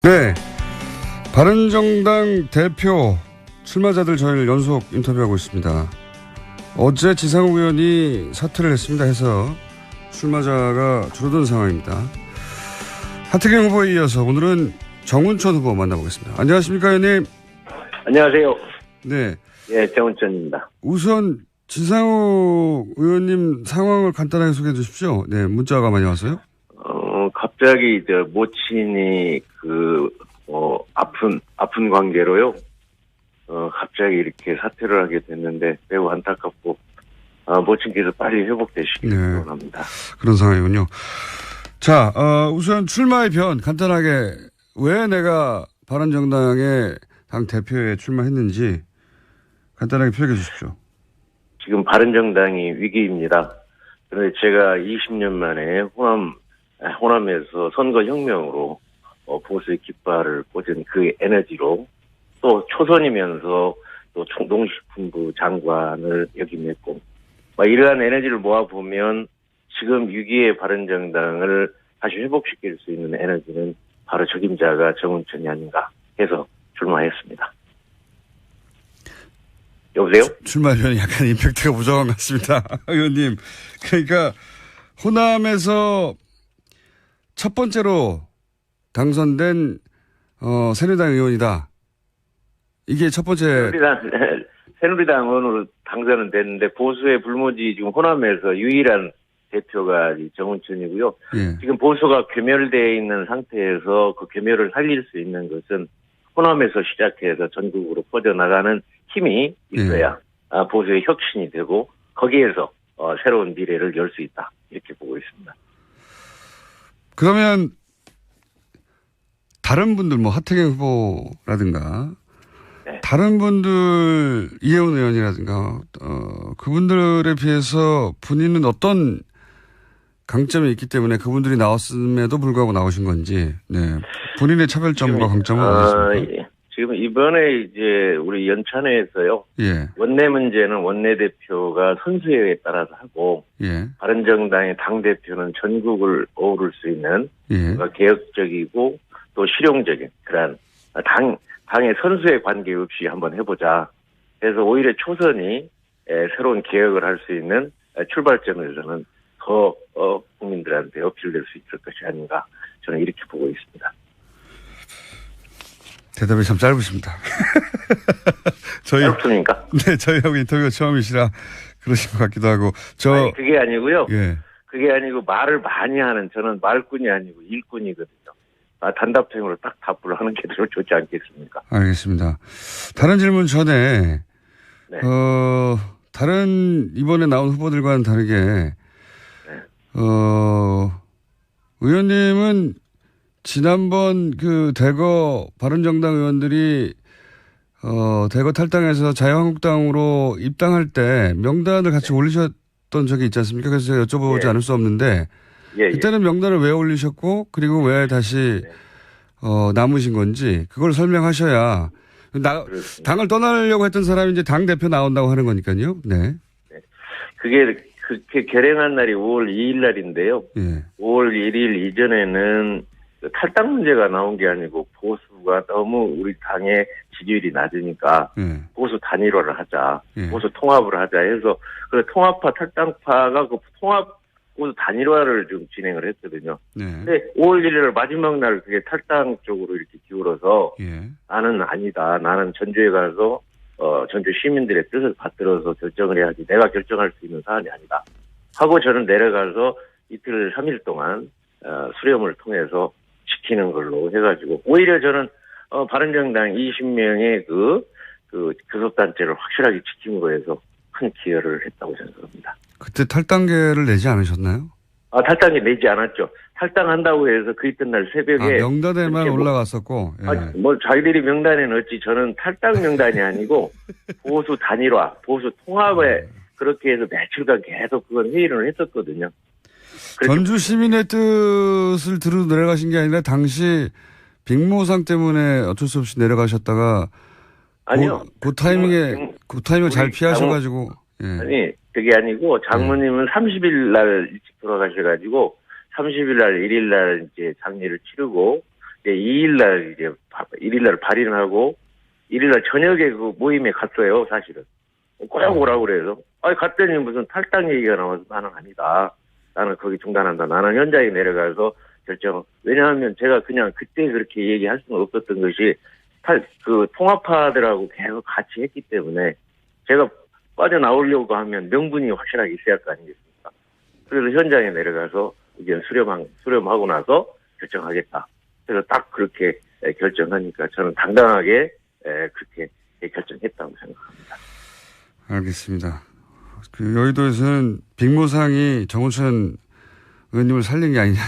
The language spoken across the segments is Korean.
네. 바른정당 대표 출마자들 저희를 연속 인터뷰하고 있습니다. 어제 지상욱 의원이 사퇴를 했습니다 해서 출마자가 줄어든 상황입니다. 하태경 후보에 이어서 오늘은 정운천 후보 만나보겠습니다. 안녕하십니까, 의원님? 안녕하세요. 네. 예, 정운천입니다. 우선 지상욱 의원님 상황을 간단하게 소개해 주십시오. 네, 문자가 많이 왔어요. 갑자기 모친이 아픈 관계로요. 갑자기 이렇게 사퇴를 하게 됐는데 매우 안타깝고 모친께서 빨리 회복되시길 바랍니다. 그런 상황이군요. 자, 우선 출마의 변 간단하게 왜 내가 바른정당의 당 대표에 출마했는지 간단하게 표현해 주십시오. 지금 바른정당이 위기입니다. 그런데 제가 20년 만에 호남에서 선거혁명으로 보수의 깃발을 꽂은 그 에너지로 또 초선이면서 또 농식품부 장관을 역임했고 이러한 에너지를 모아보면 지금 위기의 바른정당을 다시 회복시킬 수 있는 에너지는 바로 적임자가 정운천이 아닌가 해서 출마했습니다. 여보세요? 출마변이 약간 임팩트가 부족한 것 같습니다. 의원님. 그러니까 호남에서 첫 번째로 당선된 새누리당 의원이다. 이게 첫 번째. 새누리당 의원으로 당선은 됐는데 보수의 불모지 지금 호남에서 유일한 대표가 정운천이고요. 예. 지금 보수가 괴멸되어 있는 상태에서 그 괴멸을 살릴 수 있는 것은 호남에서 시작해서 전국으로 퍼져나가는 힘이 있어야 보수의 혁신이 되고 거기에서 새로운 미래를 열 수 있다. 이렇게 보고 있습니다. 그러면 다른 분들 하태경 후보라든가 다른 분들 이혜원 의원이라든가 그분들에 비해서 본인은 어떤 강점이 있기 때문에 그분들이 나왔음에도 불구하고 나오신 건지 본인의 차별점과 강점은 어디 있습니까? 지금 이번에 이제 우리 연찬회에서요. 원내 문제는 원내대표가 선수에 따라서 하고 바른정당의 당대표는 전국을 어우를 수 있는 개혁적이고 또 실용적인 그런 당의 선수에 관계없이 한번 해보자. 그래서 오히려 초선이 새로운 개혁을 할 수 있는 출발점에서는 더 국민들한테 어필될 수 있을 것이 아닌가 저는 이렇게 보고 있습니다. 대답이 참 짧으십니다. 짧습니까? 네, 저희하고 인터뷰가 처음이시라 그러신 것 같기도 하고. 아니, 그게 아니고요. 그게 아니고 말을 많이 하는 저는 말꾼이 아니고 일꾼이거든요. 단답형으로 딱 답을 하는 게 더 좋지 않겠습니까? 알겠습니다. 다른 질문 전에 다른 이번에 나온 후보들과는 다르게 의원님은 지난번 대거 바른정당 의원들이 대거 탈당해서 자유한국당으로 입당할 때 명단을 같이 올리셨던 적이 있지 않습니까? 그래서 제가 여쭤보지 않을 수 없는데 그때는 명단을 왜 올리셨고 그리고 왜 다시 남으신 건지 그걸 설명하셔야 당을 떠나려고 했던 사람이 이제 당 대표 나온다고 하는 거니까요. 네. 그게 그렇게 결행한 날이 5월 2일 날인데요. 5월 1일 이전에는 탈당 문제가 나온 게 아니고 보수가 너무 우리 당의 지지율이 낮으니까 보수 단일화를 하자, 보수 통합을 하자 해서 그 통합파 탈당파가 그 통합 보수 단일화를 좀 진행을 했거든요. 근데 5월 1일 마지막 날 그게 탈당 쪽으로 이렇게 기울어서 나는 아니다. 나는 전주에 가서 전주 시민들의 뜻을 받들어서 결정을 해야지 내가 결정할 수 있는 사안이 아니다. 하고 저는 내려가서 이틀 3일 동안 수렴을 통해서 지키는 걸로 해가지고 오히려 저는 바른정당 20명의 그 교섭단체를 확실하게 지킴으로 해서 큰 기여를 했다고 생각합니다. 그때 탈당계를 내지 않으셨나요? 탈당계 내지 않았죠. 탈당한다고 해서 그 이튿날 새벽에 명단에만 올라갔었고. 자기들이 명단에 넣었지 저는 탈당 명단이 아니고 보수 단일화, 보수 통합에 그렇게 해서 며칠간 계속 그건 회의를 했었거든요. 전주 시민의 뜻을 들어 내려가신 게 아니라 당시 빅모상 때문에 어쩔 수 없이 내려가셨다가 아니요. 그 타이밍을 잘 피하셔가지고. 아니 그게 아니고 장모님은 30일 날 일찍 돌아가셔가지고 30일 날 1일 날 이제 장례를 치르고 이제 2일날 이제 1일날 발인하고 1일날 저녁에 그 모임에 갔어요. 사실은 꼭 오라고 그래서 갔더니 무슨 탈당 얘기가 나와서 나는 아니다. 나는 거기 중단한다. 나는 현장에 내려가서 결정. 왜냐하면 제가 그냥 그때 그렇게 얘기할 수는 없었던 것이 그 통합파들하고 계속 같이 했기 때문에 제가 빠져나오려고 하면 명분이 확실하게 있어야 할 거 아니겠습니까? 그래서 현장에 내려가서 의견 수렴하고 나서 결정하겠다. 그래서 딱 그렇게 결정하니까 저는 당당하게 그렇게 결정했다고 생각합니다. 알겠습니다. 그 여의도에서는 빅모상이 정우천 의원님을 살린 게 아니냐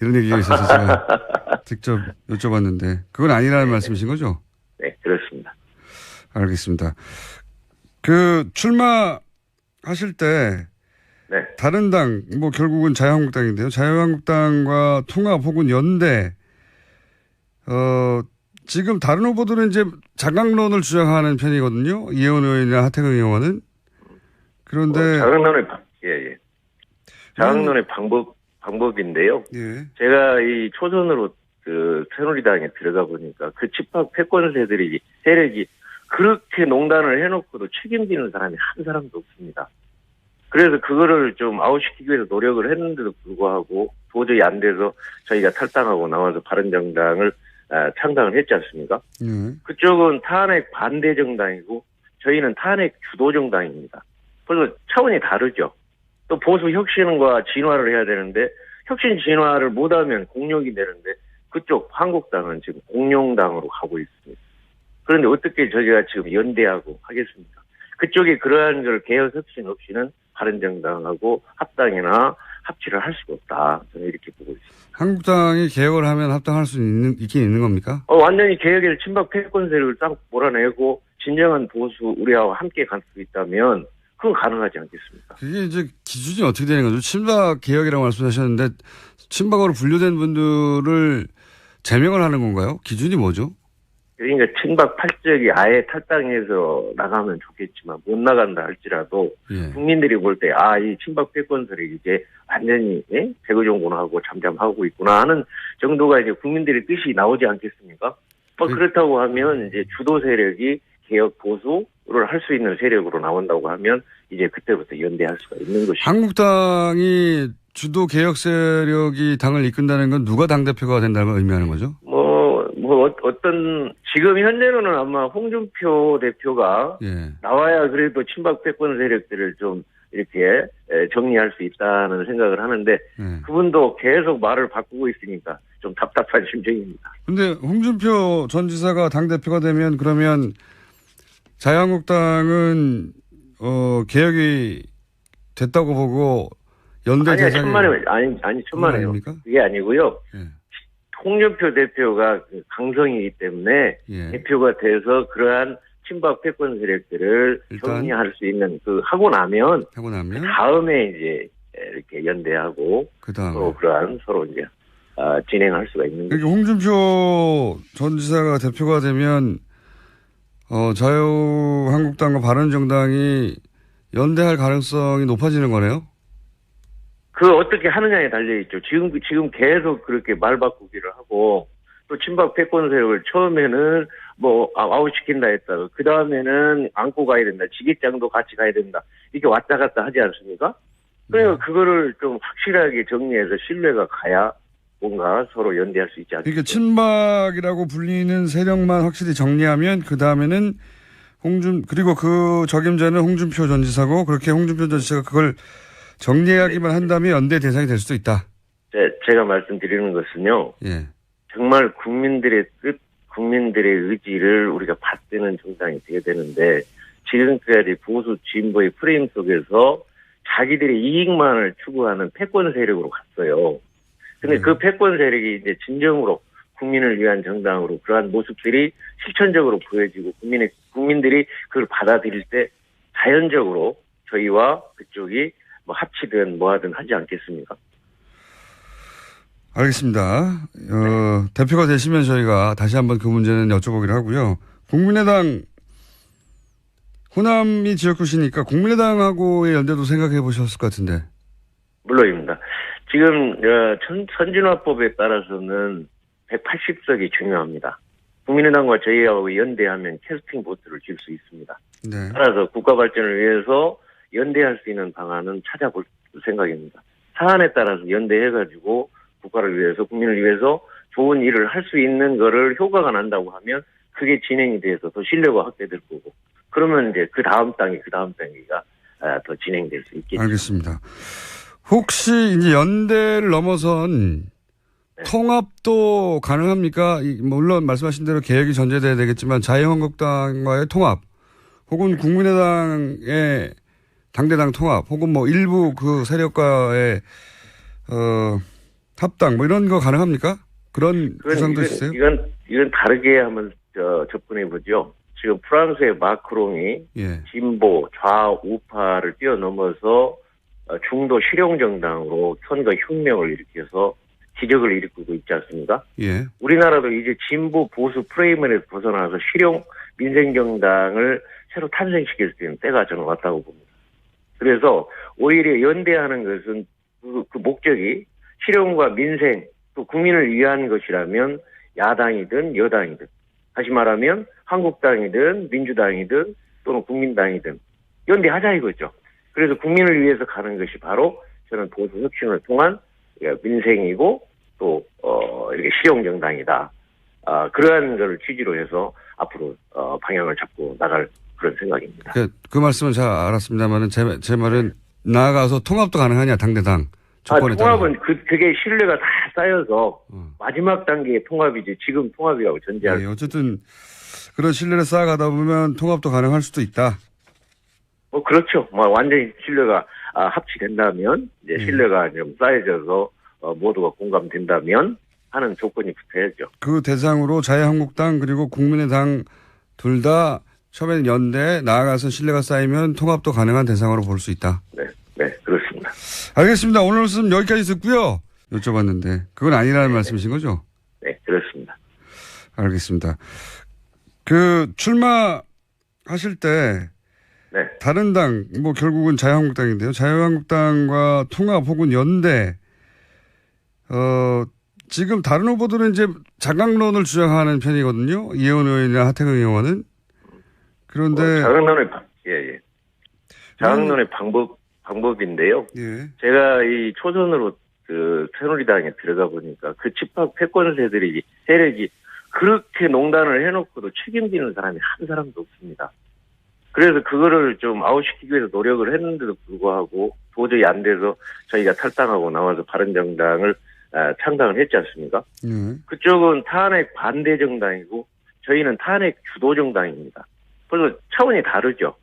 이런 얘기가 있어서 제가 직접 여쭤봤는데 그건 아니라는 말씀이신 거죠? 네, 그렇습니다. 알겠습니다. 그 출마하실 때 네. 다른 당, 뭐 결국은 자유한국당인데요. 자유한국당과 통합 혹은 연대, 지금 다른 후보들은 이제 자강론을 주장하는 편이거든요. 이혜원 의원이나 하태경 의원은. 그런데 자강론의 방법인데요. 예. 제가 이 초선으로 그 새누리당에 들어가 보니까 그 집합 패권 세력이 그렇게 농단을 해놓고도 책임지는 사람이 한 사람도 없습니다. 그래서 그거를 좀 아웃시키기 위해서 노력을 했는데도 불구하고 도저히 안 돼서 저희가 탈당하고 나와서 바른정당을 창당을 했지 않습니까? 그쪽은 탄핵 반대 정당이고 저희는 탄핵 주도 정당입니다. 그래서 차원이 다르죠. 또 보수 혁신과 진화를 해야 되는데 혁신 진화를 못하면 공룡이 되는데 그쪽 한국당은 지금 공룡당으로 가고 있습니다. 그런데 어떻게 저희가 지금 연대하고 하겠습니까? 그쪽이 그러한 걸 개혁 혁신 없이는 바른정당하고 합당이나 합치를 할 수가 없다. 저는 이렇게 보고 있습니다. 한국당이 개혁을 하면 합당할 수 있긴 있는 겁니까? 완전히 개혁의 친박 패권 세력을 딱 몰아내고 진정한 보수 우리와 함께 갈 수 있다면 그건 가능하지 않겠습니까? 그게 이제 기준이 어떻게 되는 거죠? 친박 개혁이라고 말씀하셨는데 친박으로 분류된 분들을 제명을 하는 건가요? 기준이 뭐죠? 그러니까 친박 팔적이 아예 탈당해서 나가면 좋겠지만 못 나간다 할지라도 예. 국민들이 볼 때 이 친박 패권 세력이 이제 완전히 재거종군하고 잠잠하고 있구나 하는 정도가 이제 국민들의 뜻이 나오지 않겠습니까? 그렇다고 하면 이제 주도 세력이 개혁 보수를 할 수 있는 세력으로 나온다고 하면 이제 그때부터 연대할 수가 있는 것이죠. 한국당이 주도 개혁 세력이 당을 이끈다는 건 누가 당대표가 된다는 의미하는 거죠? 지금 현재로는 아마 홍준표 대표가 나와야 그래도 친박 패권 세력들을 좀 이렇게 정리할 수 있다는 생각을 하는데 그분도 계속 말을 바꾸고 있으니까 좀 답답한 심정입니다. 근데 홍준표 전 지사가 당대표가 되면 그러면 자유한국당은 개혁이 됐다고 보고 연대 대상이 천만에요. 그게 아니고요. 홍준표 대표가 강성이기 때문에 대표가 돼서 그러한 친박 패권 세력들을 정리할 수 있는 하고 나면 다음에 이제 이렇게 연대하고 서로 이제 진행할 수가 있는 거죠. 그러니까 홍준표 전 지사가 대표가 되면 자유한국당과 바른정당이 연대할 가능성이 높아지는 거네요. 어떻게 하느냐에 달려있죠. 지금 계속 그렇게 말 바꾸기를 하고, 또 친박 패권 세력을 처음에는 아웃시킨다 했다가, 그 다음에는 안고 가야 된다. 지게장도 같이 가야 된다. 이렇게 왔다 갔다 하지 않습니까? 그러니까 그거를 좀 확실하게 정리해서 신뢰가 가야 뭔가 서로 연대할 수 있지 않습니까? 그러니까 친박이라고 불리는 세력만 확실히 정리하면, 그 다음에는 그리고 그 적임자는 홍준표 전 지사고, 그렇게 홍준표 전 지사가 그걸 정리하기만 한다면 연대 대상이 될 수도 있다. 제가 말씀드리는 것은요. 정말 국민들의 뜻, 국민들의 의지를 우리가 받드는 정당이 되어야 되는데 지금까지 보수 진보의 프레임 속에서 자기들의 이익만을 추구하는 패권 세력으로 갔어요. 근데 그 패권 세력이 이제 진정으로 국민을 위한 정당으로 그러한 모습들이 실천적으로 보여지고 국민들이 그걸 받아들일 때 자연적으로 저희와 그쪽이 합치든 뭐하든 하지 않겠습니까? 알겠습니다. 대표가 되시면 저희가 다시 한번 그 문제는 여쭤보기로 하고요. 국민의당 호남이 지역구시니까 국민의당하고의 연대도 생각해 보셨을 것 같은데. 물론입니다. 지금 선진화법에 따라서는 180석이 중요합니다. 국민의당과 저희하고 연대하면 캐스팅 보트를 질 수 있습니다. 네. 따라서 국가 발전을 위해서 연대할 수 있는 방안은 찾아볼 생각입니다. 사안에 따라서 연대해가지고 국가를 위해서 국민을 위해서 좋은 일을 할 수 있는 거를 효과가 난다고 하면 그게 진행이 돼서 더 신뢰가 확대될 거고 그러면 이제 그 다음 단계가 더 진행될 수 있겠죠. 알겠습니다. 혹시 이제 연대를 넘어선 네. 통합도 가능합니까? 물론 말씀하신 대로 개혁이 전제돼야 되겠지만 자유한국당과의 통합 혹은 국민의당의 당대당 통합 혹은 뭐 일부 그 세력과의 합당 뭐 이런 거 가능합니까? 그런 구상도 있어요? 이건 다르게 한번 접근해 보죠. 지금 프랑스의 마크롱이 진보 좌우파를 뛰어넘어서 중도 실용정당으로 선거 혁명을 일으켜서 기적을 일으키고 있지 않습니까? 예. 우리나라도 이제 진보 보수 프레임에서 벗어나서 실용 민생정당을 새로 탄생시킬 수 있는 때가 저는 왔다고 봅니다. 그래서 오히려 연대하는 것은 그 목적이 실용과 민생 또 국민을 위한 것이라면 야당이든 여당이든 다시 말하면 한국당이든 민주당이든 또는 국민당이든 연대하자 이거죠. 그래서 국민을 위해서 가는 것이 바로 저는 보수 혁신을 통한 민생이고 또 이렇게 실용정당이다. 그러한 것을 취지로 해서 앞으로 방향을 잡고 나갈 그런 생각입니다. 그 말씀은 잘 알았습니다만은 제 말은 나아가서 통합도 가능하냐 당대당. 통합은 그게 신뢰가 다 쌓여서 마지막 단계의 통합이지 지금 통합이라고 전제할. 네, 어쨌든 그런 신뢰를 쌓아가다 보면 통합도 가능할 수도 있다. 그렇죠. 완전히 신뢰가 합치된다면 이제 신뢰가 좀 쌓여져서 모두가 공감된다면 하는 조건이 붙어야죠. 그 대상으로 자유한국당 그리고 국민의당 둘 다 처음에는 연대 나아가서 신뢰가 쌓이면 통합도 가능한 대상으로 볼 수 있다. 네, 그렇습니다. 알겠습니다. 오늘 말씀 여기까지 듣고요. 여쭤봤는데 그건 아니라는 말씀이신 거죠? 네, 그렇습니다. 알겠습니다. 출마하실 때 다른 당, 결국은 자유한국당인데요. 자유한국당과 통합 혹은 연대, 지금 다른 후보들은 이제 자강론을 주장하는 편이거든요. 이혜원 의원이나 하태경 의원은. 그런데. 자강론의 방법인데요. 예. 제가 이 초선으로 새누리당에 들어가 보니까 그 집합 패권 세력이 그렇게 농단을 해놓고도 책임지는 사람이 한 사람도 없습니다. 그래서 그거를 좀 아웃시키기 위해서 노력을 했는데도 불구하고 도저히 안 돼서 저희가 탈당하고 나와서 바른정당을 창당을 했지 않습니까? 그쪽은 탄핵 반대 정당이고 저희는 탄핵 주도 정당입니다. 그래서 차원이 다르죠.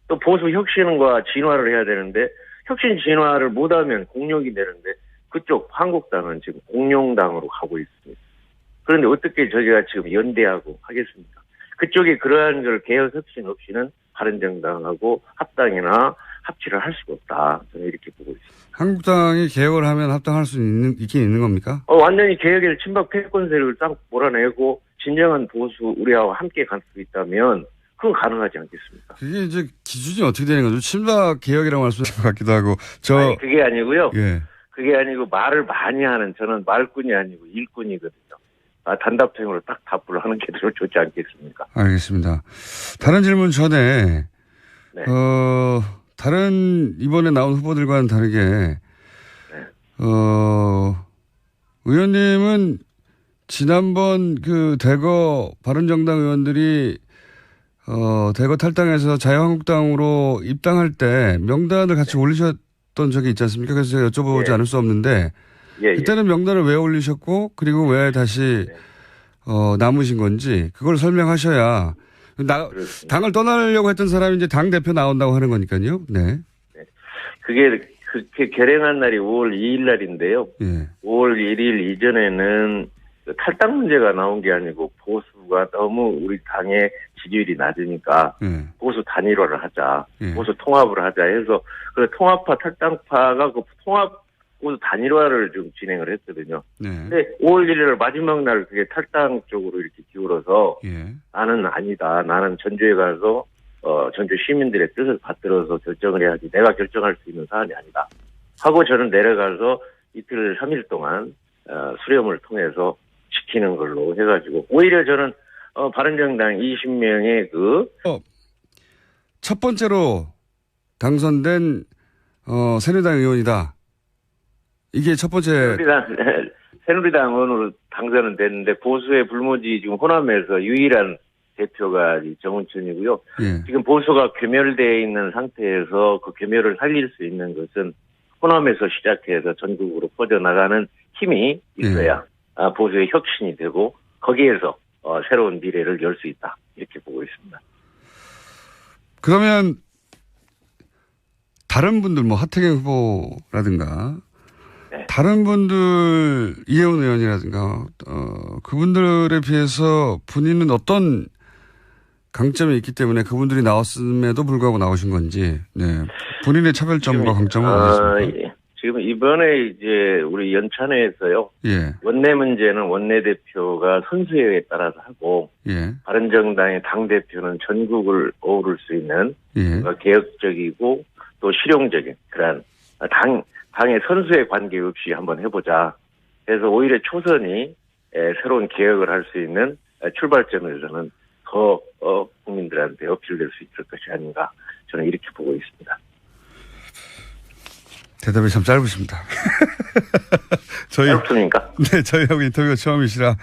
또 보수 혁신과 진화를 해야 되는데 혁신 진화를 못하면 공룡이 되는데 그쪽 한국당은 지금 공룡당으로 가고 있습니다. 그런데 어떻게 저희가 지금 연대하고 하겠습니까? 그쪽에 그러한 걸 개혁 혁신 없이는 바른정당하고 합당이나 합치를 할 수가 없다. 저는 이렇게 보고 있습니다. 한국당이 개혁을 하면 합당할 수 있긴 있는 겁니까? 완전히 개혁의 친박 패권 세력을 딱 몰아내고 진정한 보수 우리하고 함께 갈 수 있다면 그건 가능하지 않겠습니까? 그게 이제 기준이 어떻게 되는 거죠? 친박 개혁이라고 말씀하신 것 같기도 하고. 아니, 그게 아니고요. 예. 그게 아니고 말을 많이 하는 저는 말꾼이 아니고 일꾼이거든요. 단답형으로 딱 답을 하는 게 더 좋지 않겠습니까? 알겠습니다. 다른 질문 전에 다른 이번에 나온 후보들과는 다르게 의원님은 지난번 대거 바른정당 의원들이 대거 탈당해서 자유한국당으로 입당할 때 명단을 같이 올리셨던 적이 있지 않습니까? 그래서 제가 여쭤보지 않을 수 없는데 그때는 명단을 왜 올리셨고 그리고 왜 다시 남으신 건지 그걸 설명하셔야 당을 떠나려고 했던 사람이 이제 당 대표 나온다고 하는 거니까요. 네. 그게 결행한 날이 5월 2일 날인데요. 5월 1일 이전에는 탈당 문제가 나온 게 아니고 보수가 너무 우리 당의 지지율이 낮으니까 보수 단일화를 하자, 보수 통합을 하자 해서 그 통합파 탈당파가 그 통합 보수 단일화를 좀 진행을 했거든요. 근데 5월 1일 마지막 날 그게 탈당 쪽으로 이렇게 기울어서 나는 아니다. 나는 전주에 가서 전주 시민들의 뜻을 받들어서 결정을 해야지 내가 결정할 수 있는 사안이 아니다. 하고 저는 내려가서 이틀 3일 동안 수렴을 통해서 지키는 걸로 해가지고 오히려 저는 바른정당 20명의 첫 번째로 당선된 새누리당 의원이다. 이게 첫 번째. 새누리당 의원으로 당선은 됐는데 보수의 불모지 지금 호남에서 유일한 대표가 정운천이고요. 예. 지금 보수가 괴멸되어 있는 상태에서 그 괴멸을 살릴 수 있는 것은 호남에서 시작해서 전국으로 퍼져나가는 힘이 있어야 보수의 혁신이 되고 거기에서 새로운 미래를 열 수 있다. 이렇게 보고 있습니다. 그러면 다른 분들 하태경 후보라든가 네. 다른 분들 이혜원 의원이라든가 그분들에 비해서 본인은 어떤 강점이 있기 때문에 그분들이 나왔음에도 불구하고 나오신 건지, 네. 본인의 차별점과 강점은 어디있습니까? 예. 지금 이번에 이제 우리 연찬회에서요. 예. 원내 문제는 원내대표가 선수회에 따라서 하고, 예. 바른정당의 당대표는 전국을 어우를 수 있는 예. 개혁적이고 또 실용적인 그런 당의 선수의 관계없이 한번 해보자. 그래서 오히려 초선이 새로운 개혁을 할 수 있는 출발점에서는 더 국민들한테 어필될 수 있을 것이 아닌가 저는 이렇게 보고 있습니다. 대답이 참 짧으십니다. 짧습니까? 네, 저희하고 인터뷰가 처음이시라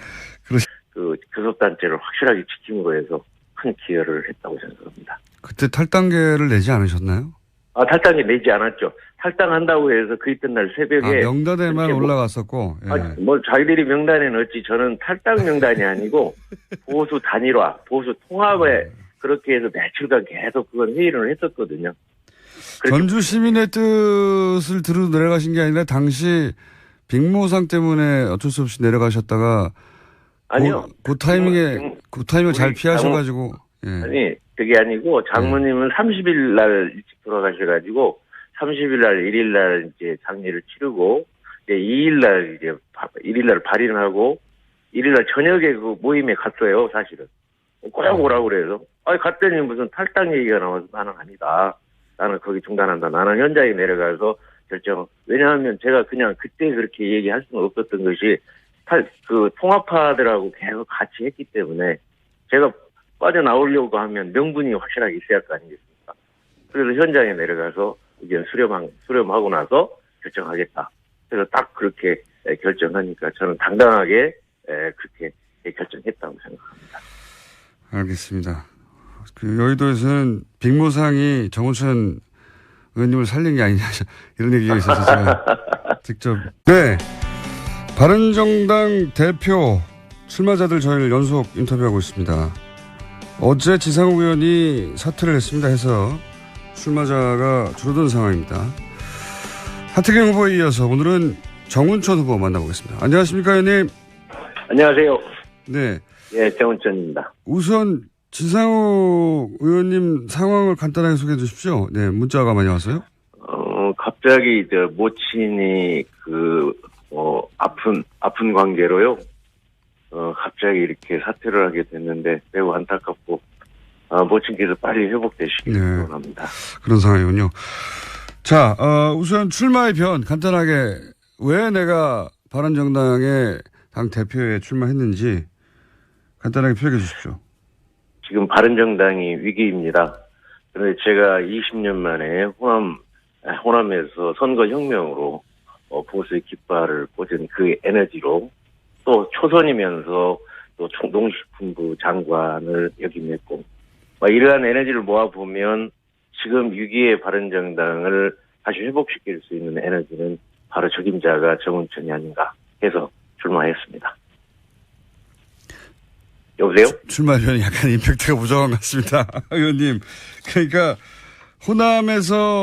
그 교섭단체를 확실하게 지킨 거에서 큰 기여를 했다고 생각합니다. 그때 탈당계를 내지 않으셨나요? 탈당계 내지 않았죠. 탈당한다고 해서 그 이튿날 새벽에 명단에만 올라갔었고. 예. 자기들이 명단에 넣었지 저는 탈당 명단이 아니고 보수 단일화, 보수 통합에 그렇게 해서 며칠간 계속 그건 회의를 했었거든요. 전주 시민의 뜻을 들어 내려가신 게 아니라 당시 빅모상 때문에 어쩔 수 없이 내려가셨다가 아니요. 그 타이밍을 잘 피하셔가지고. 예. 아니 그게 아니고 장모님은 30일 날 일찍 돌아가셔가지고 30일 날 1일 날 이제 장례를 치르고 2일 날 이제 1일 날 발인하고 1일 날 저녁에 그 모임에 갔어요. 사실은 꼭 오라고 그래서 갔더니 무슨 탈당 얘기가 나와서 나는 아니다. 나는 거기 중단한다. 나는 현장에 내려가서 결정. 왜냐하면 제가 그냥 그때 그렇게 얘기할 수는 없었던 것이 그 통합파들하고 계속 같이 했기 때문에 제가 빠져나오려고 하면 명분이 확실하게 있어야 할 거 아니겠습니까? 그래서 현장에 내려가서 의견 수렴하고 나서 결정하겠다. 그래서 딱 그렇게 결정하니까 저는 당당하게 그렇게 결정했다고 생각합니다. 알겠습니다. 그 여의도에서는 빅모상이 정운천 의원님을 살린 게 아니냐 이런 얘기가 있어서 제가 직접 네 바른정당 대표 출마자들 저희를 연속 인터뷰하고 있습니다. 어제 지상욱 의원이 사퇴를 했습니다. 해서 출마자가 줄어든 상황입니다. 하태경 후보에 이어서 오늘은 정운천 후보 만나보겠습니다. 안녕하십니까 의원님? 안녕하세요. 네, 예, 정운천입니다. 우선 지상욱 의원님 상황을 간단하게 소개해 주십시오. 네, 문자가 많이 왔어요. 갑자기 모친이 아픈 관계로요. 갑자기 이렇게 사퇴를 하게 됐는데 매우 안타깝고 모친께서 빨리 회복되시길 바랍니다. 그런 상황이군요. 자, 우선 출마의 변 간단하게 왜 내가 바른정당의 당 대표에 출마했는지 간단하게 표현해 주십시오. 지금 바른정당이 위기입니다. 그런데 제가 20년 만에 호남에서 선거혁명으로 보수의 깃발을 꽂은 그 에너지로 또 초선이면서 또 농식품부 장관을 역임했고 이러한 에너지를 모아보면 지금 위기의 바른정당을 다시 회복시킬 수 있는 에너지는 바로 적임자가 정운천이 아닌가 해서 출마했습니다. 여보세요? 출마변이 약간 임팩트가 부족한 것 같습니다. 의원님. 그러니까 호남에서